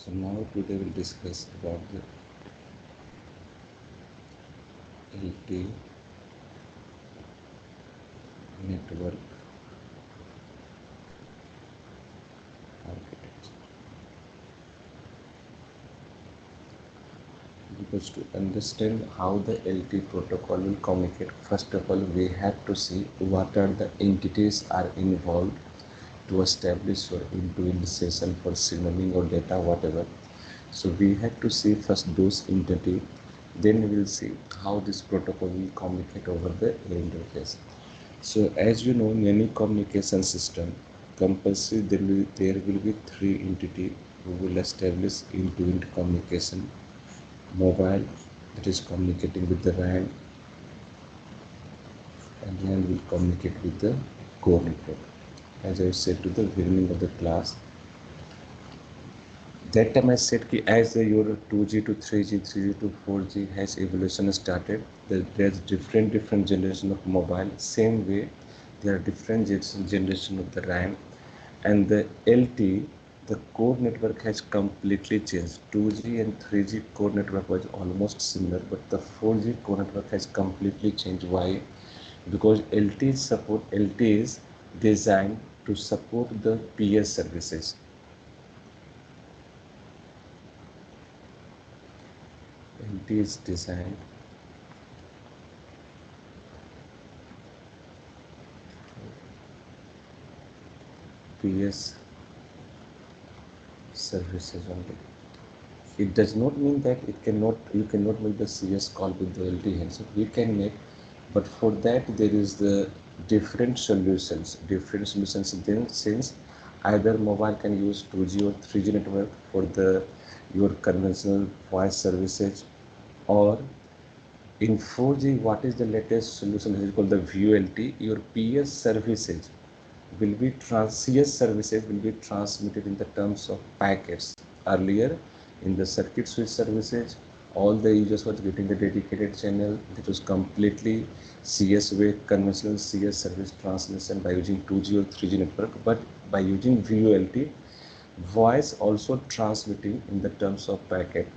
So now today we'll discuss about the LTE network architecture. Because to understand how the LTE protocol will communicate, first of all we have to see what are the entities are involved to establish your end-to-end session for signaling or data, whatever. So we have to see first those entity, then we will see how this protocol will communicate over the interface. So as you know, in any communication system, compulsory there will be three entity who will establish end-to-end communication. Mobile, that is communicating with the RAN, and RAN will communicate with the core network. As I said to the beginning of the class, that time I said that as your 2G to 3G, 3G to 4G has evolution started, there's different generation of mobile. Same way, there are different generation of the RAN, and the LTE, the core network has completely changed. 2G and 3G core network was almost similar, but the 4G core network has completely changed. Why? Because LTE is designed to support the PS services. LTE is designed PS services only. It does not mean that you cannot make the CS call with the LTE handset. We can make, but for that there is the different solutions. Then since either mobile can use 2G or 3G network for the your conventional voice services, or in 4G, what is the latest solution? It is called the VoLTE. Your PS services will be CS services will be transmitted in the terms of packets. Earlier, in the circuit switch services, all the users were getting the dedicated channel. It was completely CS way, conventional CS service transmission by using 2G or 3G network. But by using VoLTE, voice also transmitting in the terms of packet.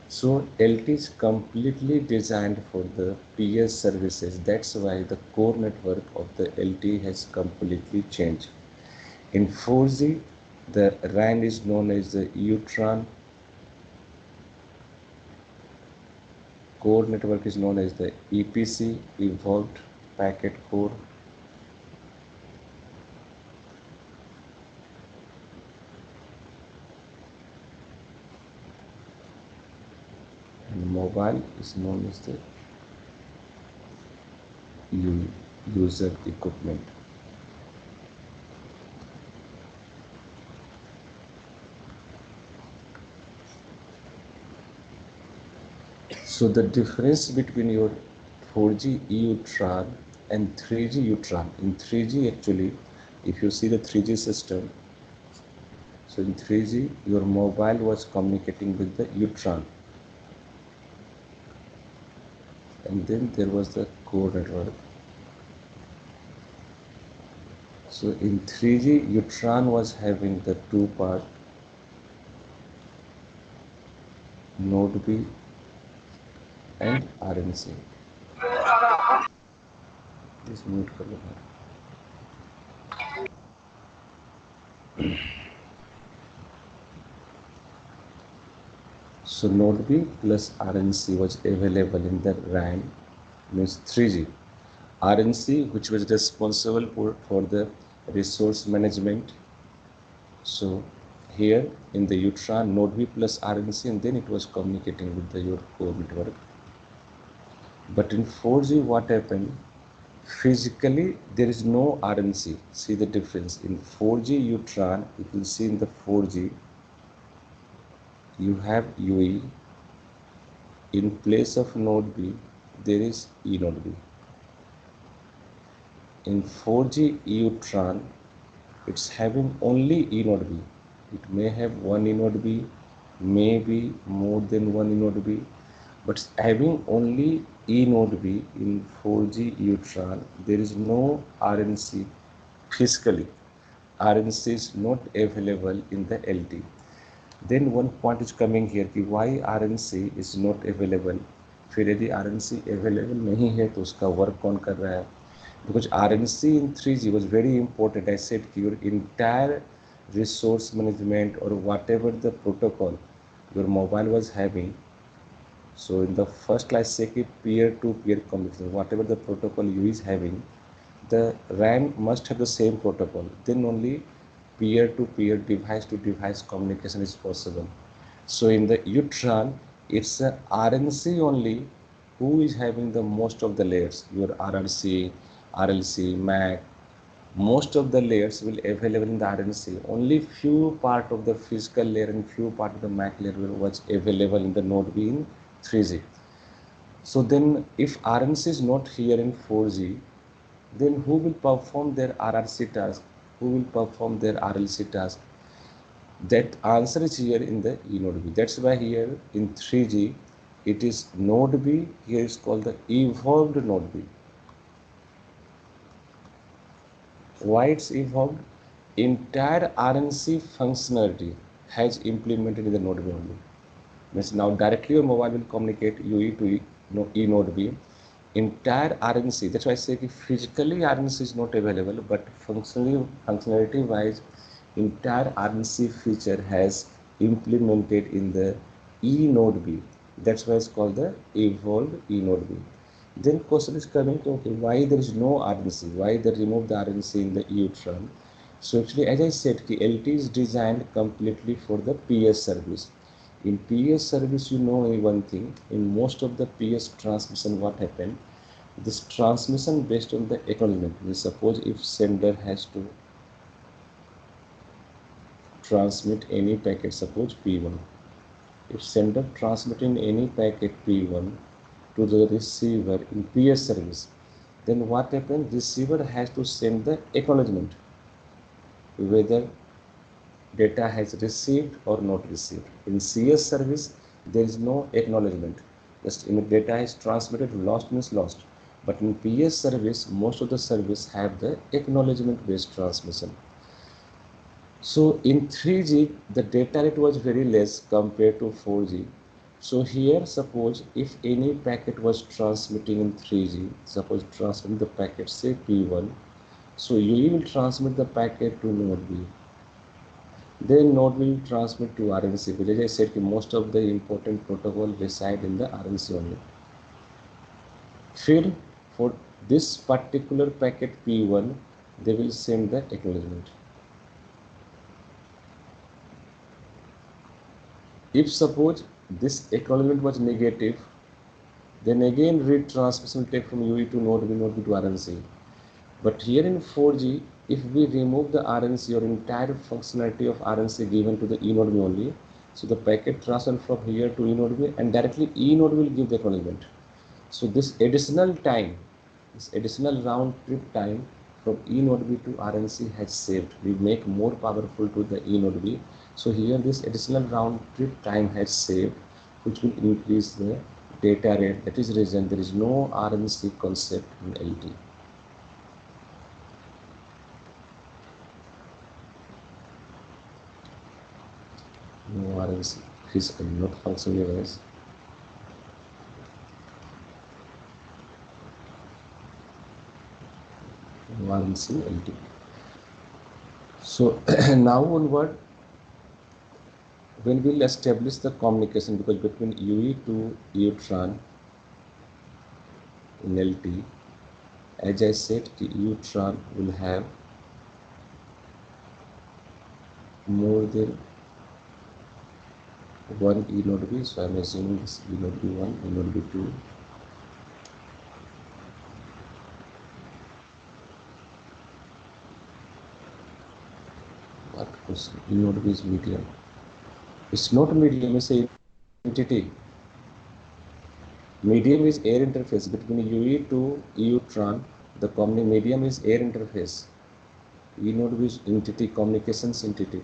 So LTE is completely designed for the PS services. That's why the core network of the LTE has completely changed. In 4G, the RAN is known as the UTRAN. Core network is known as the EPC, Evolved Packet Core. And mobile is known as the user equipment. So the difference between your 4G EUTRAN and 3G UTRAN, in 3G actually, if you see the 3G system, so in 3G your mobile was communicating with the UTRAN, and then there was the core network. So in 3G UTRAN was having the two part, node B and RNC. This mute कर लो भाई. So node B plus RNC was available in the RAN, means 3G. RNC, which was responsible for the resource management. So here in the UTRAN, node B plus RNC, and then it was communicating with your core network. But in 4G, what happened? Physically, there is no RNC. See the difference. In 4G UTRAN, you will see in the 4G, you have UE. In place of node B, there is E node B. In 4G UTRAN, it's having only E node B. It may have one E node B, maybe more than one E node B, but having only E node B in 4G UTRAN, there is no RNC physically. RNC is not available in the LTE. Then one point is coming here कि why RNC is not available. फिर यदि RNC available नहीं है तो उसका work कौन कर रहा है? Because RNC in 3G was very important. I said your entire resource management or whatever the protocol your mobile was having. So in the first class say कि peer-to-peer communication, whatever the protocol you is having, the RAN must have the same protocol. Then only peer-to-peer, device-to-device communication is possible. So in the UTRAN, it's a RNC only who is having the most of the layers. Your RRC, RLC, MAC, most of the layers will available in the RNC. Only few part of the physical layer and few part of the MAC layer will was available in the node B in 3G. So then if RNC is not here in 4G, then who will perform their RRC task? Who will perform their RLC task? That answer is here in the E node B. That's why here in 3G, it is node B. Here is called the evolved node B. Why it's evolved? Entire RNC functionality has implemented in the node B only. Means now directly your mobile will communicate UE to E node B. Entire RNC, that's why I say physically RNC is not available, but functionality wise, entire RNC feature has implemented in the E node B. That's why it's called the evolved E node B. Then question is coming to, okay, why there is no RNC? Why they remove the RNC in the EUTRAN? So actually, as I said, LT is designed completely for the PS service. In PS service, you know one thing, in most of the PS transmission, what happened? This transmission based on the acknowledgement. Suppose if sender has to transmit any packet, suppose P1. If sender transmitting any packet P1 to the receiver in PS service, then what happens? Receiver has to send the acknowledgement whether data has received or not received. In CS service, there is no acknowledgement. Just data is transmitted, lost means lost. But in PS service, most of the service have the acknowledgement based transmission. So in 3G, the data rate was very less compared to 4G. So here, suppose if any packet was transmitting in 3G, suppose transmitting the packet say P1, so you will transmit the packet to node B. Then node will transmit to RNC, because as I said, most of the important protocol reside in the RNC only. ਫਿਰ for this particular packet P1, they will send the acknowledgement. If suppose this acknowledgement was negative, then again read transmission will take from UE to node B to RNC. But here in 4G, if we remove the RNC or entire functionality of RNC given to the E node B only, so the packet transfer from here to E node B and directly E node will give the acknowledgement. So this additional time, this additional round trip time from E node B to RNC has saved. We make more powerful to the E node B. So here this additional round trip time has saved, which will increase the data rate. That is the reason there is no RNC concept in LT. No RNC, physical, not functional device. No RNC LT. So now onward, when we'll establish the communication, because between UE to EUTRAN in LT, as I said, EUTRAN will have more than one E node B. So I'm assuming this E node B1, E node B2. What was E node B is medium. It's not medium, it's an entity. Medium is air interface between UE to EUTRAN. The medium is air interface. E node B is entity, communications entity.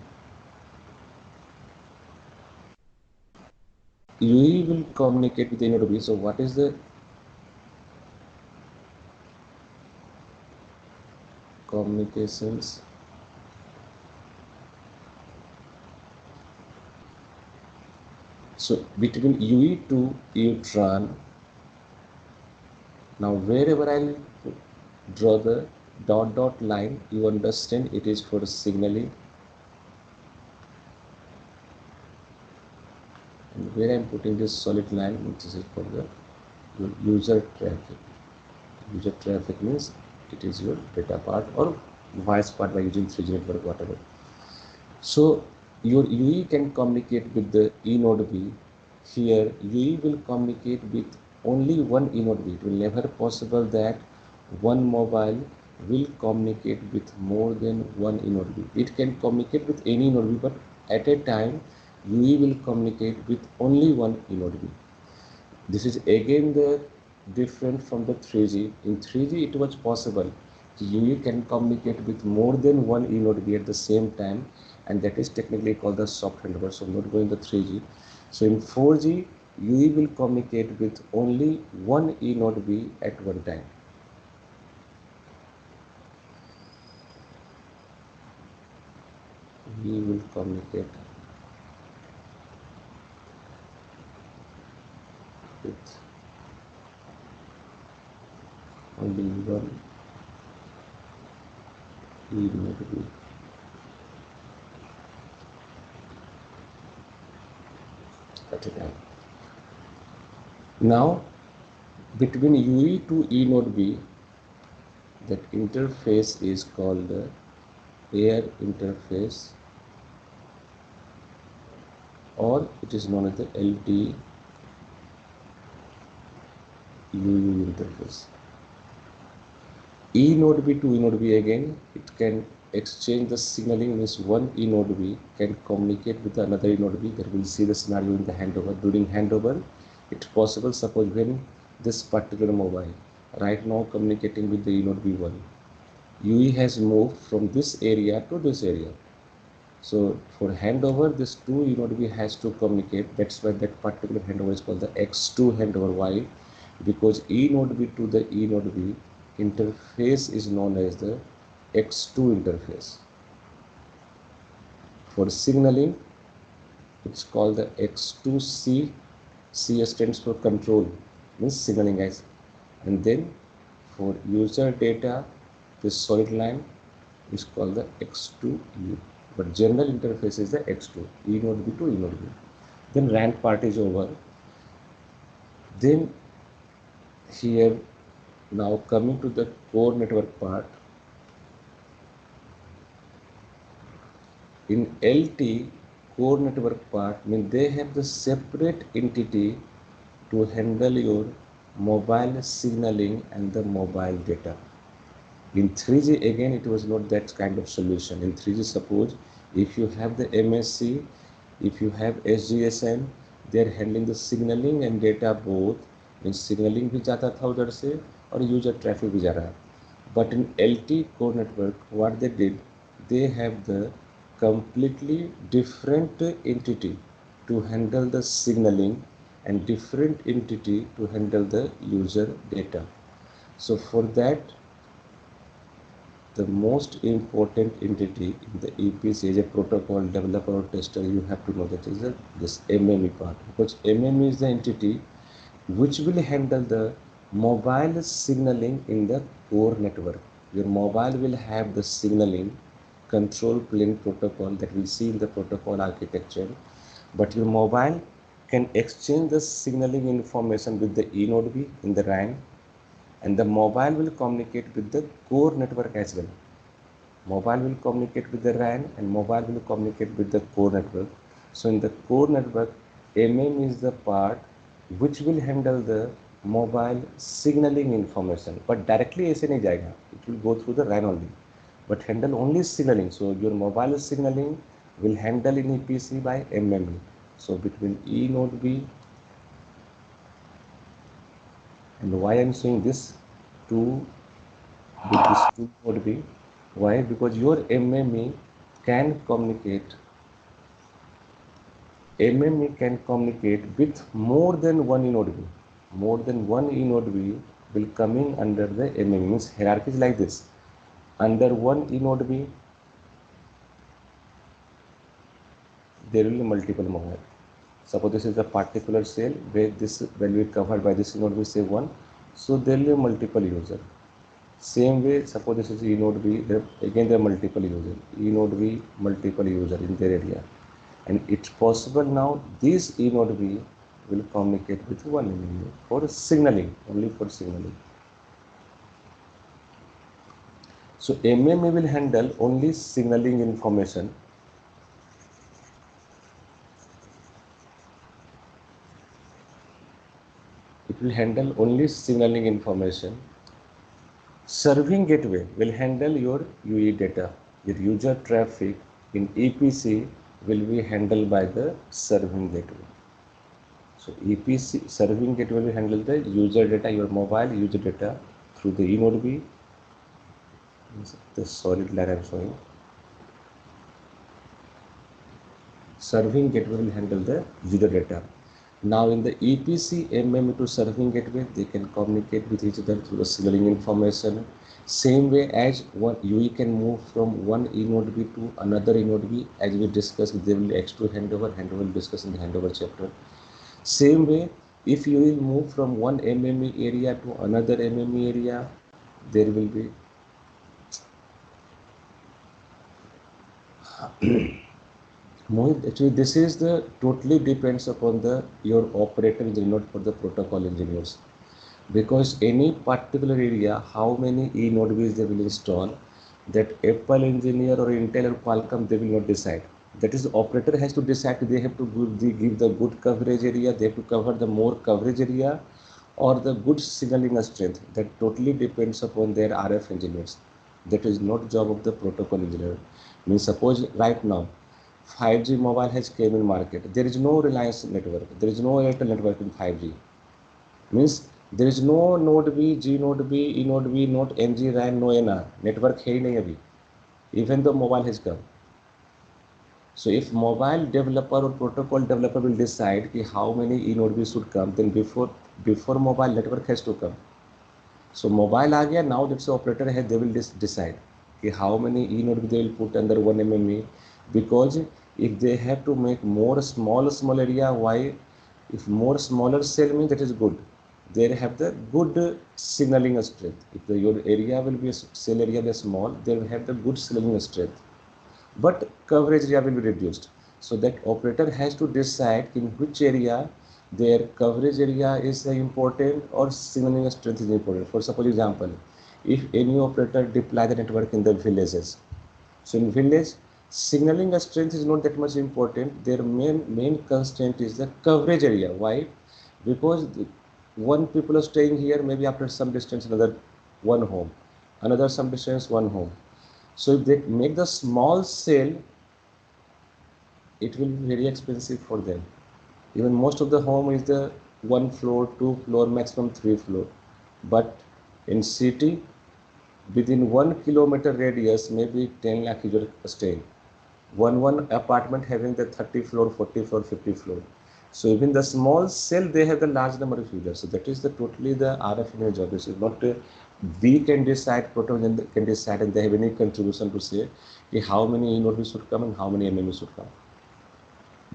UE will communicate with E node B. So what is the communications So between UE to EUTRAN, now wherever I'll draw the dot line, you understand it is for signaling. And where I'm putting this solid line, which is for the user traffic. User traffic means it is your data part or voice part by using 3G network, whatever. So your UE can communicate with the E node B. Here UE will communicate with only one E node B. It will never possible that one mobile will communicate with more than one E node B. It can communicate with any node B, but at a time UE will communicate with only one E node B. This is again the different from the 3G. In 3G it was possible. UE can communicate with more than one E node B at the same time, and that is technically called the soft handover. So not going the 3G. So in 4G, UE will communicate with only one E node B at one time. We will communicate with only one E node B. At a time. Now, between UE to E node B, that interface is called the air interface, or it is known as the LTE UU interface. E node B to E node B again, it can exchange the signaling, means one E node B can communicate with another E node B. That we'll see the scenario in the handover. During handover, it's possible, suppose when this particular mobile right now communicating with the E node B1, UE has moved from this area to this area. So for handover, this two E node B has to communicate. That's why that particular handover is called the X2 handover. Why? Because E node B to the E node B interface is known as the X2 interface. For signaling, it's called the X2C. C stands for control, means signaling, guys. And then for user data, this solid line is called the X2U. But general interface is the X2, E node B to E node B. Then RAN part is over. Then here, now coming to the core network part. In LT, core network part, means they have the separate entity to handle your mobile signaling and the mobile data. In 3G, again, it was not that kind of solution. In 3G, suppose if you have the MSC, if you have SGSM, they are handling the signaling and data both. Means signaling भी जाता था उधर से और user traffic भी जा रहा. But in LT core network, what they did, they have the completely different entity to handle the signaling and different entity to handle the user data. So for that, the most important entity in the EPC as a protocol developer or tester, you have to know that is this MME part, because MME is the entity which will handle the mobile signaling in the core network. Your mobile will have the signaling control plane protocol that we see in the protocol architecture, but your mobile can exchange the signaling information with the E node B in the RAN, and the mobile will communicate with the core network as well. Mobile will communicate with the RAN and mobile will communicate with the core network. So in the core network, MM is the part which will handle the mobile signaling information, but directly ऐसे नहीं जाएगा. It will go through the RAN only, but handle only signaling. So your mobile signaling will handle in EPC by MME. So between E node B, and why I'm saying this two with this two node B, why? Because your MME can communicate. MME can communicate with more than one E node B. More than one E node B will coming under the MME. Means hierarchy is like this. Under one E node B, there will be multiple mobile. Suppose this is a particular cell where this value is covered by this node, we say 1. So there will be multiple user. Same way, suppose this is E node B, again there are multiple user. E node B, multiple user in their area. And it's possible now this E node B will communicate with one MMU for signaling, only for signaling. So MMU will handle only signaling information. It will handle only signaling information. Serving gateway will handle your UE data. Your user traffic in EPC will be handled by the serving gateway. So EPC serving gateway will handle the user data, your mobile user data through the E node B. The solid line I'm showing. Serving gateway will handle the user data. Now in the EPC MMU to serving gateway, they can communicate with each other through the signaling information. Same way as one UE can move from one E node B to another E node B, as we discussed, they will X2 handover will discuss in the handover chapter. Same way, if you will move from one MME area to another MME area, there will be actually this is the totally depends upon the your operator engineer, not for the protocol engineers, because any particular area how many E node Bs they will install, that Apple engineer or Intel or Qualcomm they will not decide. That is, the operator has to decide. They have to give the good coverage area, they have to cover the more coverage area or the good signaling strength. That totally depends upon their RF engineers. That is not job of the protocol engineer. Means suppose right now 5G mobile has came in market. There is no Reliance network. There is no Airtel network in 5G. Means there is no node B, G node B, E node B, not NG, RAN, no NR. Network है ही नहीं अभी. Even though mobile has come. So if mobile developer or protocol developer will decide कि how many E node B should come, then before mobile network has to come. So mobile आ गया, now that's the operator है, they will decide कि how many E node B they will put under one MME, because if they have to make more small area, why? If more smaller cell means that is good. They have the good signaling strength. If your area will be cell area be small, they will have the good signaling strength. But coverage area will be reduced. So that operator has to decide in which area their coverage area is important or signaling strength is important. For suppose example, if any operator deploy the network in the villages, so in village signaling strength is not that much important. Their main constraint is the coverage area. Why? Because one people are staying here, maybe after some distance another one home, another some distance one home. So if they make the small cell, it will be very expensive for them. Even most of the home is the 1 floor, 2 floor, maximum 3 floor. But in city, within 1 kilometer radius, maybe 10 lakh users staying. One apartment having the 30 floor, 40 floor, 50 floor. So even the small cell, they have the large number of users. So that is the totally the RF engineer job. This is not we can decide, protocol can decide, and they have any contribution to say how many E node should come and how many MME should come.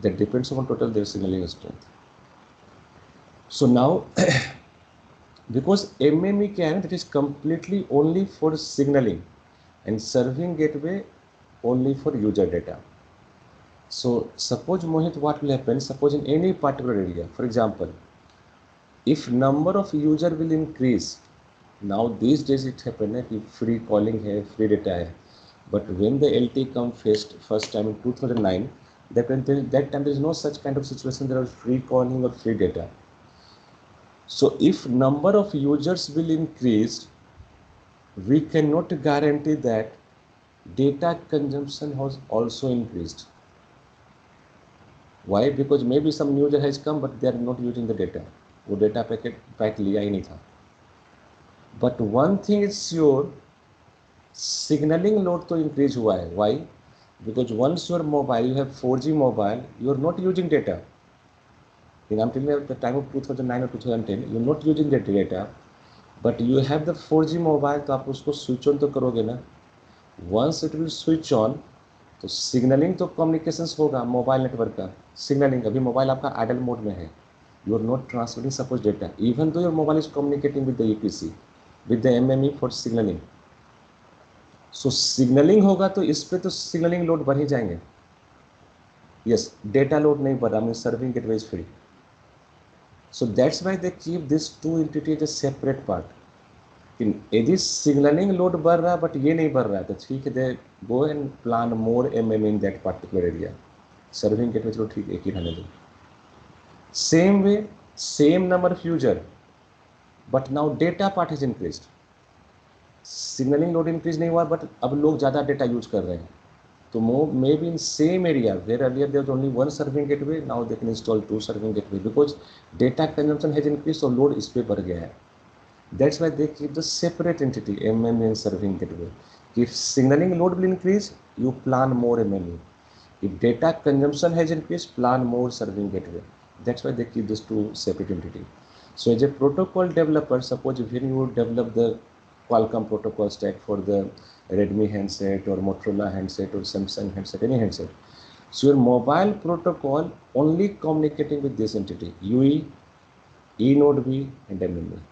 That depends upon total their signaling strength. So now, because MME can, that is completely only for signaling, and serving gateway only for user data. So suppose Mohit, what will happen? Suppose in any particular area, for example, if number of user will increase, now these days it happen that free calling hai, free data hai. But when the LTE come first time in 2009, that time there is no such kind of situation. There was free calling or free data. So if number of users will increase, we cannot guarantee that data consumption has also increased. Why? Because maybe some new user has come, but they are not using the data. वो data pack लिया ही नहीं था. But one thing is sure, signaling load तो increase हुआ है. Why? Because once your mobile, you have 4G mobile, you are not using data. I'm telling you at the time of 2009 or 2010, you're not using that data, but you have the 4G mobile, तो आप उसको switch on तो करोगे ना. Once it will switch on, तो signalling तो communications होगा mobile network का सिग्नलिंग। अभी मोबाइल आपका आइडल मोड में है, you are not transferring suppose data even though your mobile is communicating with the EPC with the MME for signalling. So signalling होगा तो इस पे तो सिग्नलिंग लोड बढ़ ही जाएंगे। यस, डेटा लोड नहीं बढ़ रहा, mean serving gateway is free. So that's why they keep this two entity as a separate part. यदि सिग्नलिंग लोड बढ़ रहा है बट ये नहीं बढ़ रहा है तो ठीक है, they go and plan more MM in that particular area. Serving gateway चलो ठीक एक ही रहने दो। Same way same number of user but now data part is increased. Signalling load increase नहीं हुआ बट अब लोग ज़्यादा डेटा यूज कर रहे हैं। तो maybe in same area where earlier there was only one serving gateway, now they can install two serving gateway because data consumption has increase, तो लोड इस पे बढ़ गया है। That's why they keep the separate entity MME and serving gateway. If signaling load will increase, you plan more MME. If data consumption has increased, plan more serving gateway. That's why they keep these two separate entity. So as a protocol developer, suppose when you develop the Qualcomm protocol stack for the Redmi handset or Motorola handset or Samsung handset, any handset. So your mobile protocol only communicating with this entity, UE, eNode B and MME.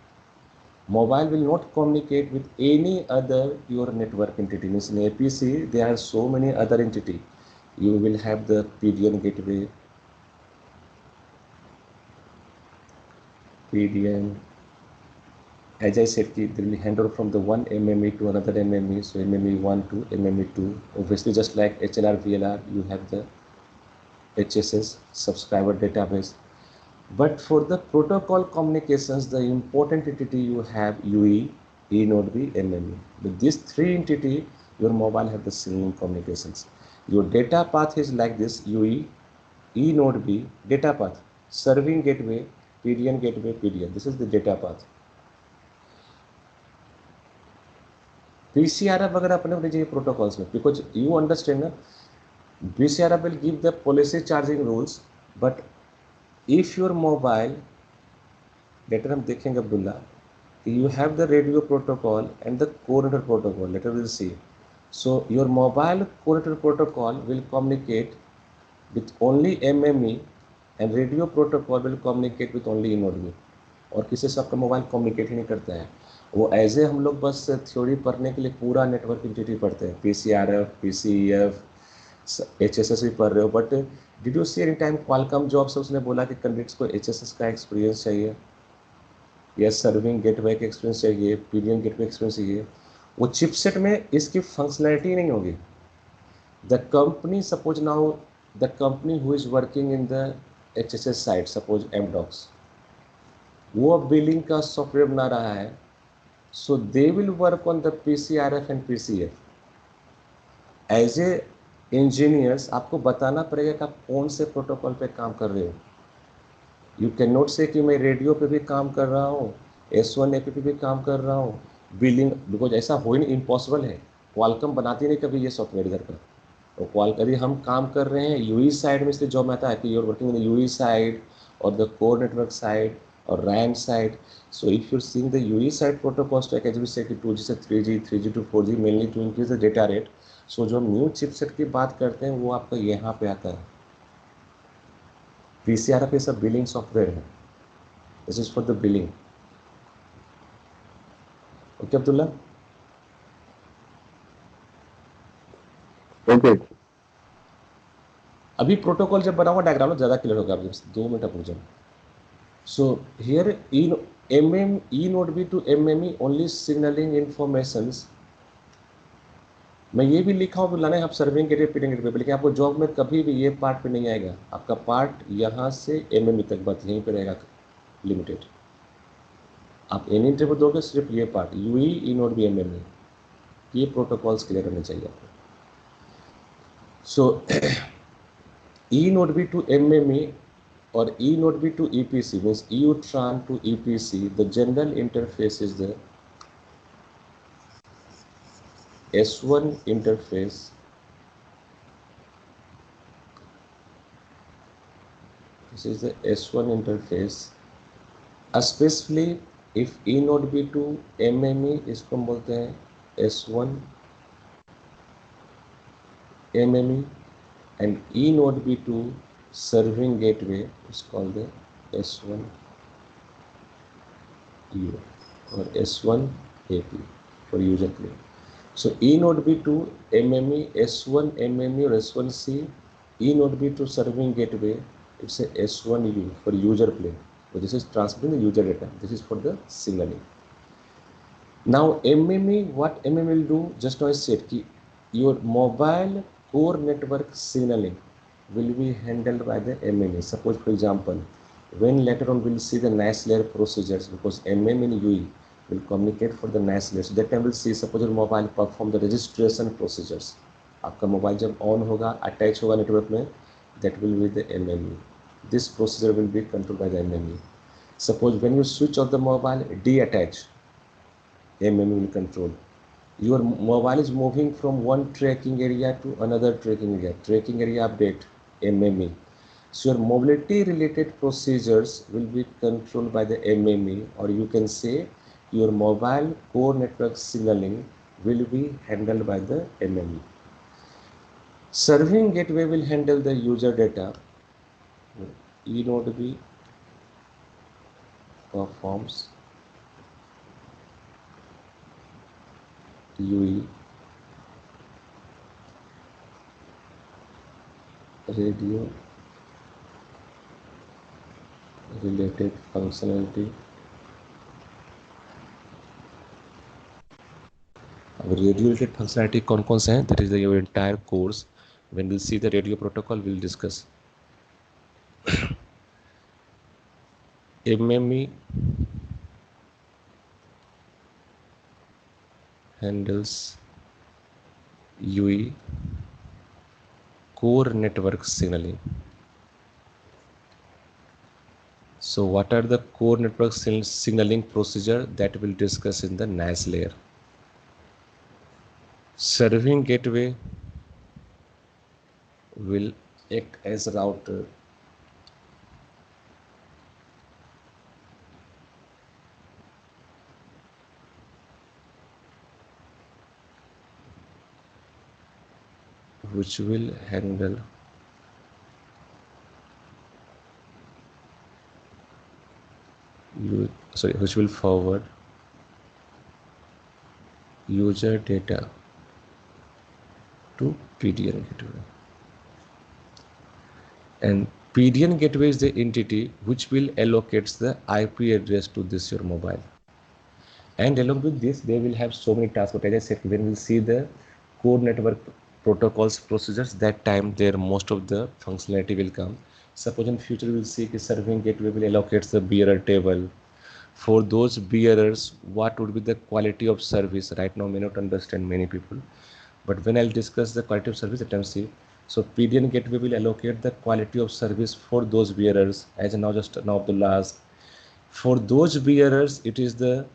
Mobile will not communicate with any other your network entity. Means in APC there are so many other entity. You will have the PDN gateway, PDN. As I said, there will be handover from the one MME to another MME. So MME 1 to MME 2. Obviously, just like HLR, VLR, you have the HSS subscriber database. But for the protocol communications, the important entity you have UE, eNode B, MME. With these three entity, your mobile have the same communications. Your data path is like this: UE, eNode B, data path, serving gateway, PDN gateway, PDN. This is the data path. BCRF वगैरह अपने अपने चाहिए protocols में, because you understand ना, BCRF will give the policy charging rules, but if your mobile, later हम देखेंगे Abdullah, you have the radio protocol and the coordinator protocol, later we'll see. So your mobile coordinator protocol will communicate with only MME and radio protocol will communicate with only eNode B. और किसी से आपका mobile communicate ही नहीं करता है। वो as a हम लोग बस थ्योरी पढ़ने के लिए पूरा नेटवर्क इंटिटी पढ़ते हैं, PCRF, PCEF, HSS भी पढ़ रहे हो, but did you see any time Qualcomm job से उसने बोला कि कैंडिडेट्स को HSS का एक्सपीरियंस चाहिए या सर्विंग गेटवे का एक्सपीरियंस चाहिए, पीडीएन गेटवे एक्सपीरियंस चाहिए? वो चिपसेट में इसकी फंक्शनैलिटी नहीं होगी। The company suppose now, the company who is working in the HSS site, suppose Amdocs, वो अब बिलिंग का सॉफ्टवेयर बना रहा है, so they will work on the PCRF and PCF। As a engineers आपको बताना पड़ेगा कि आप कौन से प्रोटोकॉल पे काम कर रहे हो। यू कैन नॉट से कि मैं रेडियो पे भी काम कर रहा हूँ, S1 AP पे भी काम कर रहा हूँ, बिलिंग, बिकॉज ऐसा हो ही नहीं, इम्पॉसिबल है। क्वालकॉम बनाती नहीं कभी ये सॉफ्टवेयर इधर का। और यदि हम काम कर रहे हैं यूई साइड में, इसलिए जॉब में आता है कि you are working in the UE side और द कोर नेटवर्क साइड और RAN side. So if you seeing the UE side protocol stack as we say कि 2G से 3G, 3G to 4G, mainly to increase the data rate. So जो हम new chipset की बात करते हैं वो आपका यहाँ पे आता है। PCRF ये सब बिलिंग सॉफ्टवेयर है, this is for the billing. Okay Abdullah? Okay. अभी प्रोटोकॉल जब बनाऊंगा डायग्राम में ज़्यादा क्लियर होगा, आप 2 मिनट रुक जाओ। So here eNode B to MME only signalling informations. मैं ये भी लिखा हूँ लाना है आप सर्विंग गेटवे, पीडिंग गेटवे पे, लेकिन आपको जॉब में कभी भी ये पार्ट पे नहीं आएगा। आपका पार्ट यहाँ से MME तक बस यहीं पे रहेगा लिमिटेड। आप एनी इंटरव्यू दोगे सिर्फ ये part UE, eNode B, MME, ये प्रोटोकॉल्स क्लियर होने चाहिए आपको। सो eNode B to MME or eNode B to EPC means EUTRAN to EPC, the general interface is the S1 interface, this is the S1 interface, especially if eNode B to MME, इसको हम बोलते हैं S1 MME, and E node B2 serving gateway is called the S1 U or S1 AP for user plane. So E node B2 MME, S1 MME or S1C, E node B2 serving gateway, it's a S1U for user plane. So this is transmitting the user data. This is for the signaling. Now MME, what MME will do, just now I said ki your mobile core network signaling will be handled by the MME. Suppose for example, when later on we'll see the NAS layer procedures, because MM in UE will communicate for the NAS layer. So that time we'll see, suppose your mobile perform the registration procedures. आपका mobile जब on होगा, attach होगा network में, that will be the MME. This procedure will be controlled by the MME. Suppose when you switch off the mobile, deattach, MME will control. Your mobile is moving from one tracking area to another tracking area update, MME. So your mobility related procedures will be controlled by the MME, or you can say your mobile core network signaling will be handled by the MME. Serving gateway will handle the user data. E node B performs UE radio related functionality. अब radio related functionality कौन कौन से हैं, that is your entire course. When will see the radio protocol will discuss. MME handles UE core network signaling. So what are the core network signaling procedure that we'll discuss in the NAS layer. Serving gateway will act as router. Which will handle which will forward user data to PDN gateway. And PDN gateway is the entity which will allocates the IP address to this your mobile. And along with this, they will have so many tasks. But as I said, when we see the core network protocols procedures, that time there most of the functionality will come. Suppose in future we'll see the serving gateway will allocate the bearer table. For those bearers, what would be the quality of service? Right now may not understand many people, but when I'll discuss the quality of service, let us see. So PDN gateway will allocate the quality of service for those bearers. As now just now the last, for those bearers, it is the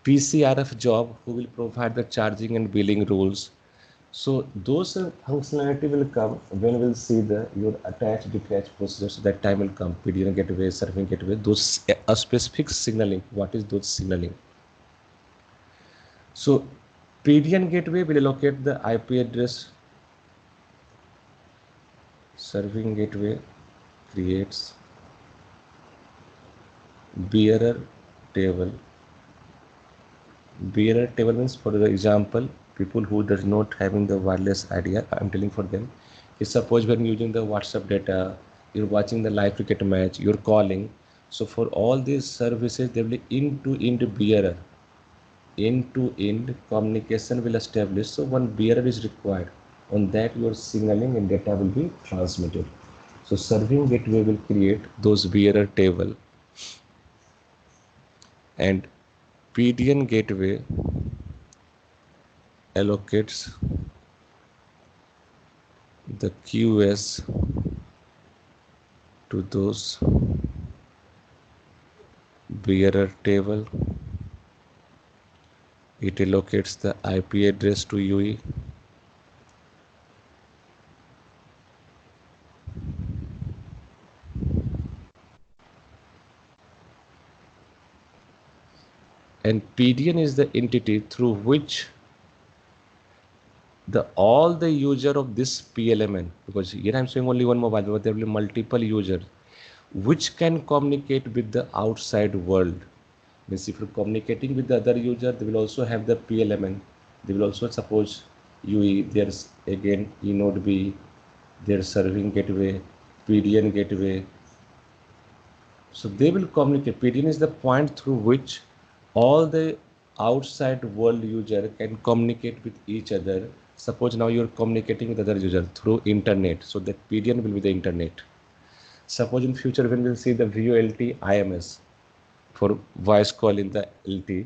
PCRF job who will provide the charging and billing rules. So those functionality will come when we'll see the your attach detach procedures. So that time will come. PDN gateway, serving gateway, those a specific signaling. What is those signaling? So PDN gateway will allocate the IP address. Serving gateway creates bearer table. Bearer table means, for the example, people who does not having the wireless idea, I'm telling for them, is suppose when using the WhatsApp data, you're watching the live cricket match, you're calling. So for all these services, they will end-to-end bearer. End-to-end communication will establish. So one bearer is required. On that, your signaling and data will be transmitted. So serving gateway will create those bearer table, and PDN gateway allocates the QoS to those bearer table. It allocates the IP address to UE. And PDN is the entity through which all the user of this PLMN, because here I'm showing only one mobile, but there will be multiple users which can communicate with the outside world. Means if you're communicating with the other user, they will also have the PLMN. They will also suppose UE, there's again eNode B, their serving gateway, PDN gateway. So they will communicate. PDN is the point through which all the outside world user can communicate with each other. Suppose now you're communicating with other user through internet. So that PDN will be the internet. Suppose in future when we'll see the VoLT IMS for voice call in the LT.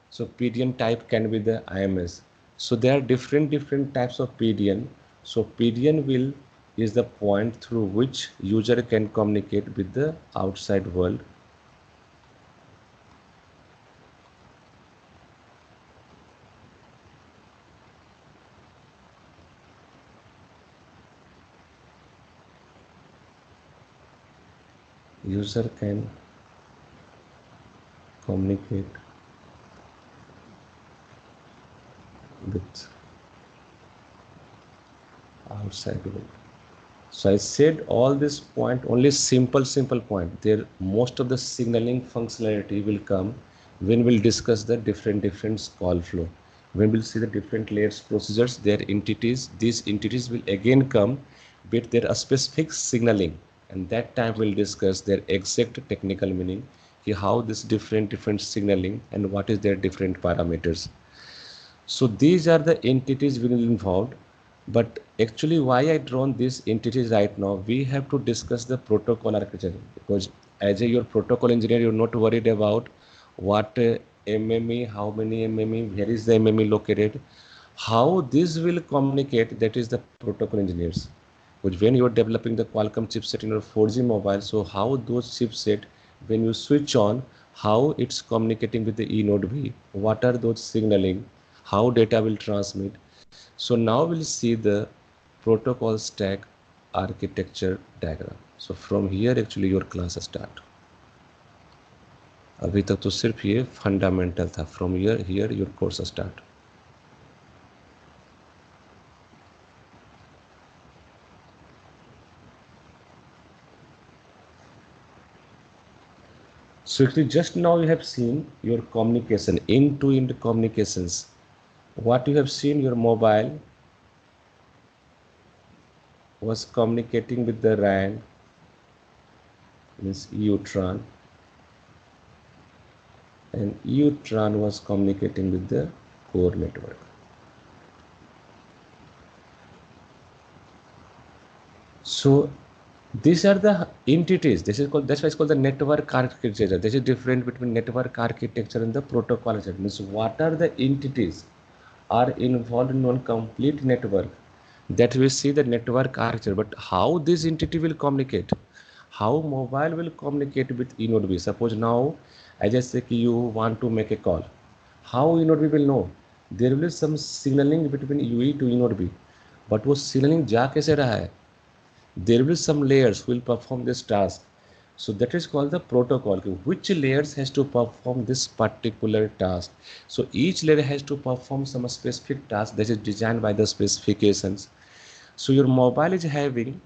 So PDN type can be the IMS. So there are different types of PDN. So PDN will is the point through which user can communicate with the outside world. User can communicate with outside world. So I said all this point, only simple point. There most of the signaling functionality will come when we'll discuss the different call flow. When we'll see the different layers procedures, their entities, these entities will again come with their specific signaling, and that time we'll discuss their exact technical meaning, how this different signaling and what is their different parameters. So these are the entities will involved. But actually why I drawn these entities right now, we have to discuss the protocol architecture, because as your protocol engineer, you're not worried about what MME, how many MME, where is the MME located, how this will communicate, that is the protocol engineers. Because when you're developing the Qualcomm chipset in your 4G mobile, so how those chipset, when you switch on, how it's communicating with the eNode B, what are those signaling, how data will transmit. So now we'll see the protocol stack architecture diagram. So from here actually your class start. अभी तक तो सिर्फ ये fundamental था. From here your course start. So actually just now you have seen your communication, end-to-end communications. What you have seen, your mobile was communicating with the RAN, means EUTRAN, and EUTRAN was communicating with the core network. So these are the entities. This is called, that's why it's called the network architecture. This is different between network architecture and the protocol architecture. Means what are the entities are involved in one complete network, that we see the network architecture. But how this entity will communicate, how mobile will communicate with eNode B. Suppose now as I say you want to make a call, how eNode B will know? There will be some signaling between UE to eNode B, but वो signaling जा कैसे रहा है? There will be some layers who will perform this task. So that is called the protocol. Which layers has to perform this particular task? So each layer has to perform some specific task that is designed by the specifications. So your mobile is having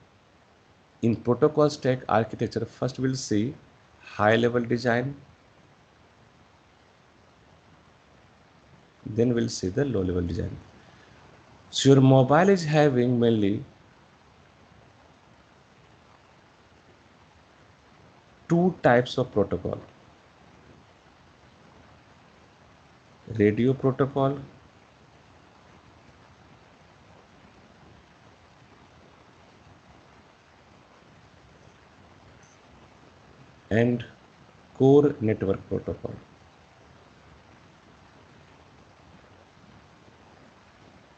in protocol stack architecture. First we'll see high level design, then we'll see the low level design. So your mobile is having mainly two types of protocol: radio protocol and core network protocol.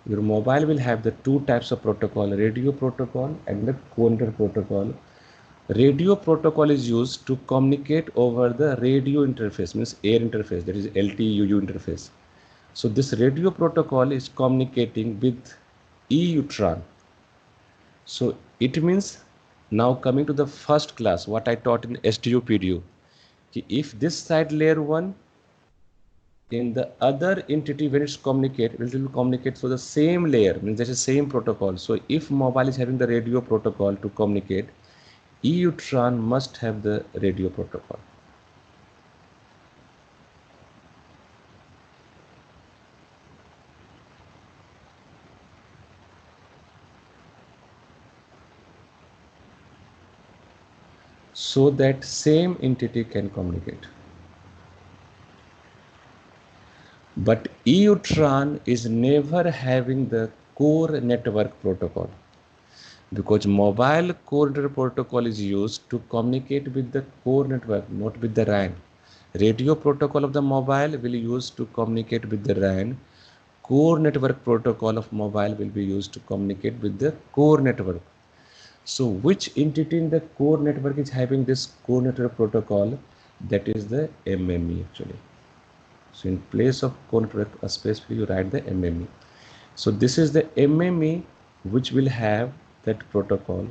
Your mobile will have the two types of protocol, radio protocol and the core network protocol. Radio protocol is used to communicate over the radio interface, means air interface, that is LTE-UU interface. So this radio protocol is communicating with EUTRAN. So it means, now coming to the first class, what I taught in STU PDU, if this side layer 1 in the other entity, when it's communicate, it will communicate through the same layer, means there's the same protocol. So if mobile is having the radio protocol to communicate, EUTRON must have the radio protocol. So that same entity can communicate. But EUTRON is never having the core network protocol, because mobile core network protocol is used to communicate with the core network, not with the RAN. Radio protocol of the mobile will use to communicate with the RAN. Core network protocol of mobile will be used to communicate with the core network. So which entity in the core network is having this core network protocol? That is the MME actually. So in place of core network space, you write the MME. So this is the MME which will have that protocol.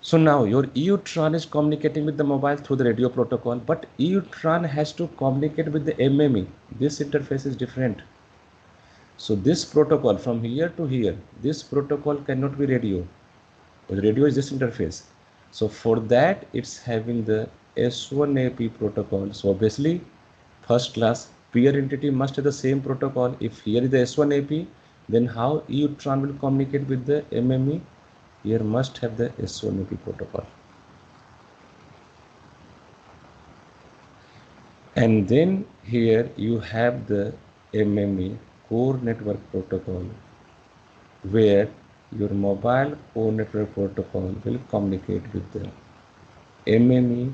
So now your EUTRON is communicating with the mobile through the radio protocol, but EUTRON has to communicate with the MME. This interface is different. So this protocol from here to here, this protocol cannot be radio. The radio is this interface. So for that, it's having the S1AP protocol. So obviously, first class peer entity must have the same protocol. If here is the S1AP, then how EUTRON will communicate with the MME? Here must have the S1AP protocol. And then here you have the MME core network protocol, where your mobile core network protocol will communicate with the MME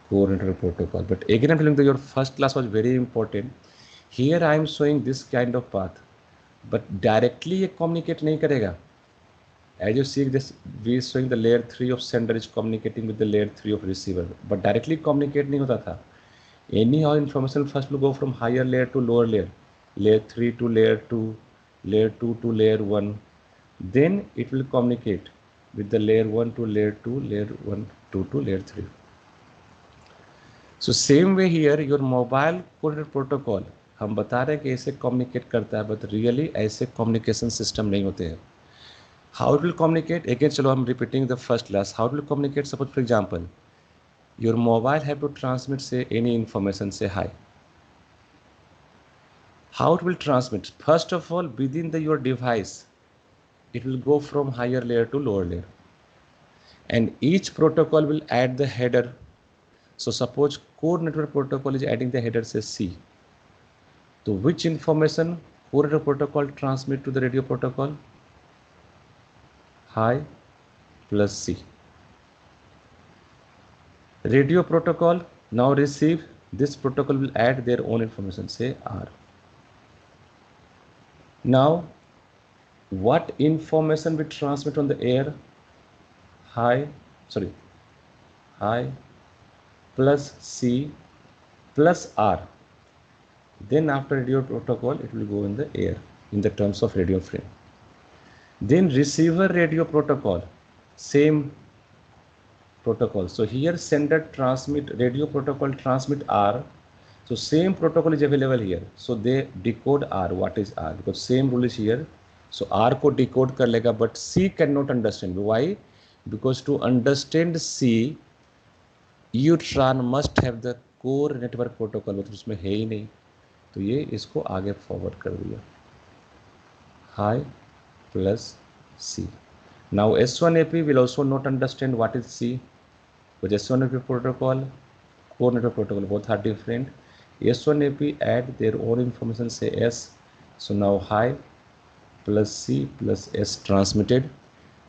core network protocol. But again, I'm telling you, your first class was very important. Here I am showing this kind of path, but directly ये communicate नहीं करेगा. As you see this, we is showing the layer 3 of sender is communicating with the layer 3 of receiver, but directly communicate नहीं होता था. Anyhow, information first will go from higher layer to lower layer, layer 3 to layer 2, layer 2 to layer 1. Then it will communicate with the layer 1 to layer 2, layer 1 2 to layer 3. So same way here, your mobile coded protocol हम बता रहे हैं कि ऐसे communicate करता है, but really ऐसे communication system नहीं होते हैं. How it will communicate? Again, चलो I'm repeating the first class. How it will communicate? Suppose for example, your mobile have to transmit say any information, say hi. How it will transmit? First of all, within your device, it will go from higher layer to lower layer, and each protocol will add the header. So suppose core network protocol is adding the header say C. So which information core network protocol transmit to the radio protocol? Hi plus C. Radio protocol now receive, this protocol will add their own information, say R. Now what information we transmit on the air? Hi plus C plus R. Then after radio protocol, it will go in the air in the terms of radio frame. Then receiver radio protocol, same protocol. So here sender transmit, radio protocol transmit R. So same protocol is available here. So they decode R. What is R? Because same rule is here. So R को decode कर लेगा, but C cannot understand. Why? Because to understand C, EUTRON must have the core network protocol, मतलब उसमें है ही नहीं, तो ये इसको आगे फॉरवर्ड कर दिया. Hi plus C. Now S1AP will also not understand what is C, because S1AP protocol, core network protocol, both are different. S1AP add their own information, say S. So now hi plus C plus S transmitted.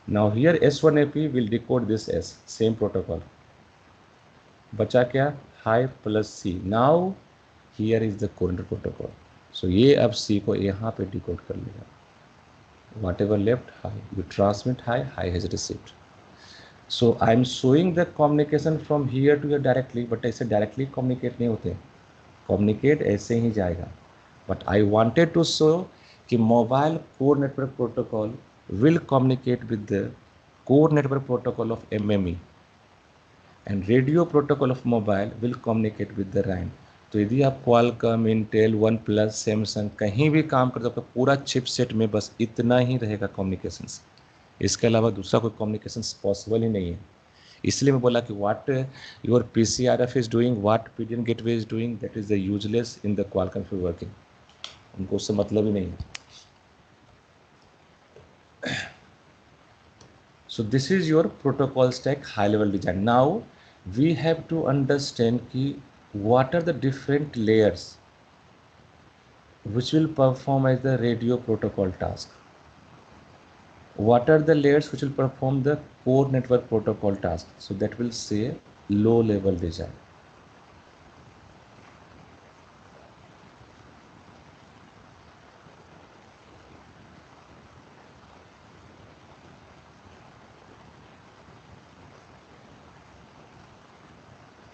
Now here S1AP will decode this S, same protocol. बचा क्या? Hi plus C. Now here is the core network protocol. So ये अब C को यहाँ पे decode कर लेगा. Whatever left, hi. You transmit hi, hi has received. So I am showing the communication from here to here directly, but ऐसे directly communicate नहीं होते. Communicate ऐसे ही जाएगा. But I wanted to show कि mobile core network protocol will communicate with the core network protocol of MME, and radio protocol of mobile will communicate with the RAN. तो यदि आप Qualcomm, Intel, OnePlus, Samsung कहीं भी काम करते हो, आपका पूरा चिपसेट में बस इतना ही रहेगा कम्युनिकेशंस, इसके अलावा दूसरा कोई कम्युनिकेशंस पॉसिबल ही नहीं है. इसलिए मैं बोला कि what your PCRF is doing, what PDN gateway is doing, that is the useless in the Qualcomm for working. उनको उससे मतलब ही नहीं है. So this is your protocol stack high level design. Now we have to understand ki what are the different layers which will perform as the radio protocol task. What are the layers which will perform the core network protocol task? So that will say low level design.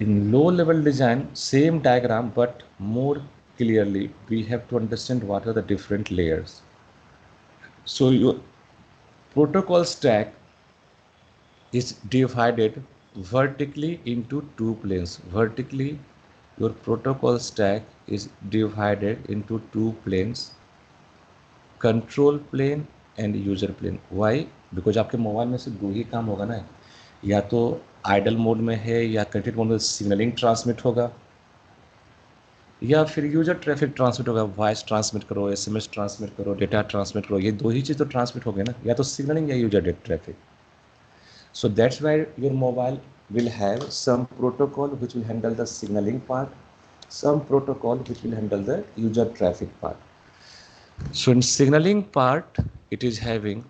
In low level design, same diagram but more clearly we have to understand what are the different layers. So your protocol stack is divided vertically into two planes. Vertically, your protocol stack is divided into two planes, control plane and user plane. Why? Because आपके mobile में से दो ही काम होगा ना, या तो idol mode में है या कंटिन्यूस मोड में सिग्नलिंग ट्रांसमिट होगा, या फिर यूजर ट्रैफिक ट्रांसमिट होगा. वॉइस ट्रांसमिट करो, SMS ट्रांसमिट करो, डेटा ट्रांसमिट करो, ये दो ही चीज़ तो ट्रांसमिट हो गए ना, या तो सिग्नलिंग या user traffic. So that's why your mobile will have some protocol which will handle the signaling part, some protocol which will handle the user traffic part. So in signaling part, it is having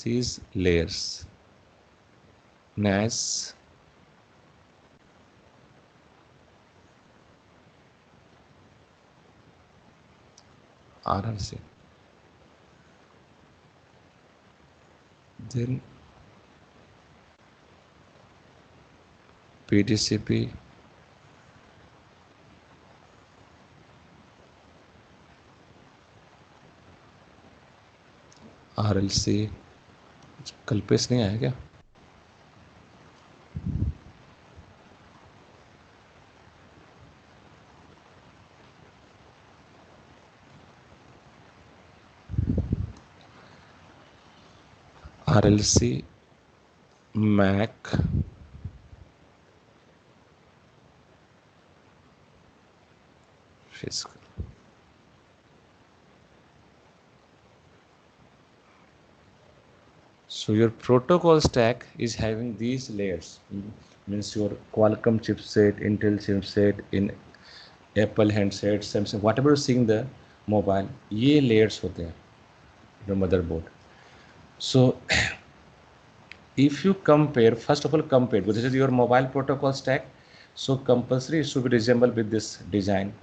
these layers: NAS, RRC, then PDCP, RLC. Kalpesh नहीं आया क्या? RLC, MAC, physical. So your protocol stack is having these layers. Means your Qualcomm chipset, Intel chipset, in Apple handset, Samsung, whatever you see in the mobile, ये layers होते हैं your motherboard. So if you compare, first of all compare, this is your mobile protocol stack, so compulsory it should be resemble with this design.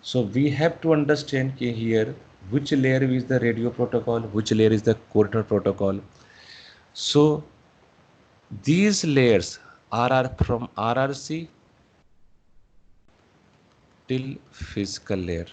So we have to understand here which layer is the radio protocol, which layer is the core protocol. So these layers are from RRC till physical layer.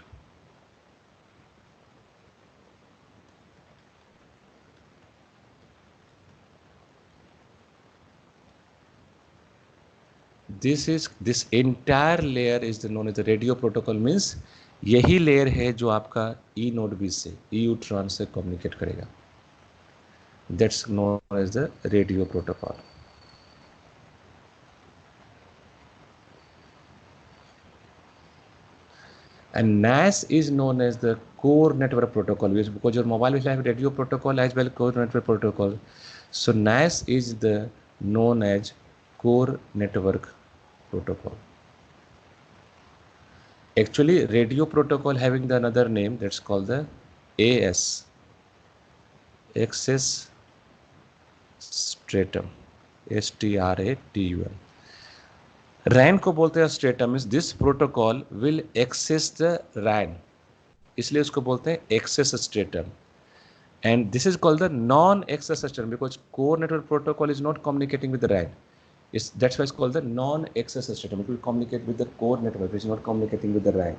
This entire layer is known as the radio protocol. Means यही layer है जो आपका ई node B से यूट्रॉन से communicate करेगा. That's known as the radio protocol. And NAS is known as the core network protocol, because your mobile will have radio protocol as well core network protocol. So NAS is the known as core network protocol. Actually, radio protocol having the another name that's called the AS, access stratum, STRATUM. RAN को बोलते हैं stratum. is this protocol will access the RAN, इसलिए उसको बोलते हैं access stratum. And this is called the non-access stratum because core network protocol is not communicating with the RAN. That's why it's called the non-access stratum. It will communicate with the core network, which is not communicating with the RAN.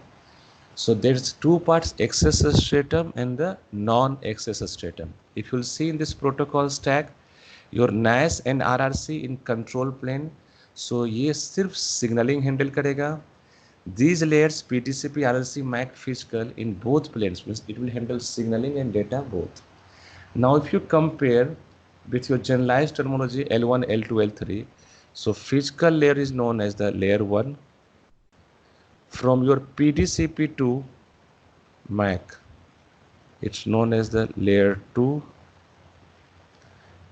So there's two parts, access stratum and the non-access stratum. If you'll see in this protocol stack, your NAS and RRC in control plane, so ये सिर्फ signaling handle करेगा. These layers PTCP, RLC, MAC, physical in both planes means it will handle signaling and data both. Now if you compare with your generalized terminology L1, L2, L3, so physical layer is known as the layer 1. From your PTCP to MAC, it's known as the layer 2,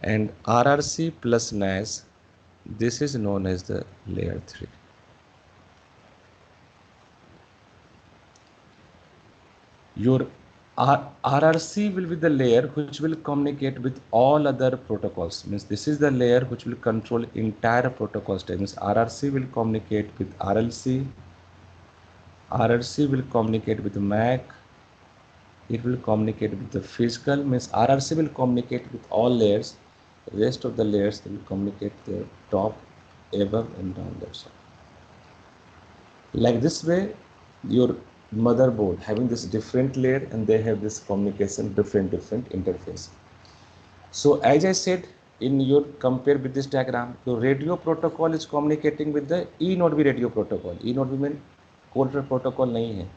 and RRC plus NAS, this is known as the layer 3. Your RRC will be the layer which will communicate with all other protocols. Means this is the layer which will control entire protocol stack. Means RRC will communicate with RLC, RRC will communicate with MAC, it will communicate with the physical. Means RRC will communicate with all layers. The rest of the layers will communicate the top, above and down. That's all. Like this way, your motherboard having this different layer and they have this communication different interface. So as I said, in your compare with this diagram, your radio protocol is communicating with the E node B radio protocol. E node B mean coder protocol nahi hai.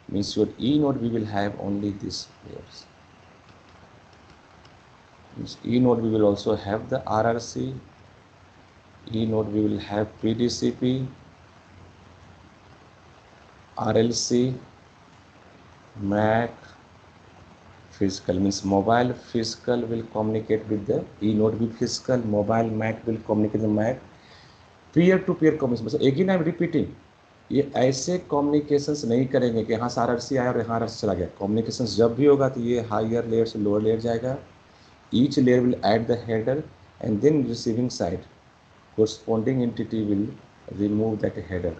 Means your E node B will have only these layers. Means E node B will also have the RRC. E node B will have PDCP, RLC, MAC, physical. Means mobile physical will communicate with the E node B physical, mobile MAC will communicate with the MAC. Peer to peer communication. Again I am repeating, ये ऐसे communications नहीं करेंगे कि हाँ सारा RC आया और यहाँ RC चला गया. कम्युनिकेशंस जब भी होगा तो ये हायर लेयर से लोअर लेयर जाएगा. Each layer will add the header and then receiving side corresponding entity will remove that header.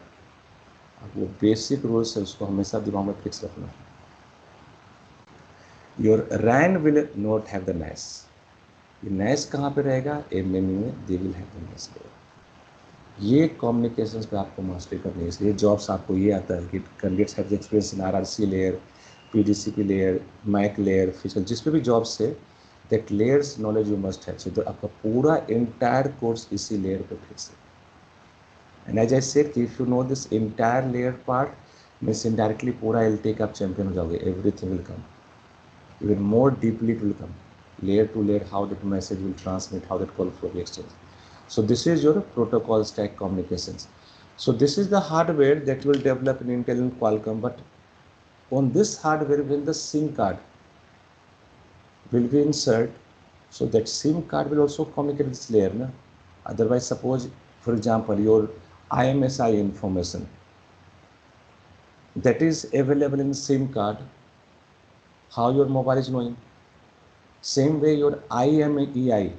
वो बेसिक रूल्स है, उसको हमेशा दिमाग में फिक्स रखना. Your RAN will not have the NAS. ये NAS कहाँ पे रहेगा? MME में they will have the NAS layer. ये कम्युनिकेशंस पे आपको मास्टरी करनी है. इसलिए जॉब्स आपको ये आता है कि candidates have the experience in RRC layer, PDCP layer, MAC layer, physical, जिस पे भी जॉब्स है that layers knowledge you must have. So आपका पूरा entire course इसी layer पे फिक्स है. And as I said, if you know this entire layer part, means indirectly पूरा LTE का आप चैंपियन हो जाओगे. Everything will come. Even more deeply it will come. Layer to layer, how that message will transmit, how that call flow will exchange. So this is your protocol stack communications. So this is the hardware that will develop in Intel and Qualcomm. But on this hardware, when the SIM card will be insert, so that SIM card will also communicate with this layer. Na? Otherwise, suppose, for example, your IMSI information that is available in SIM card, how your mobile is knowing. Same way your IMEI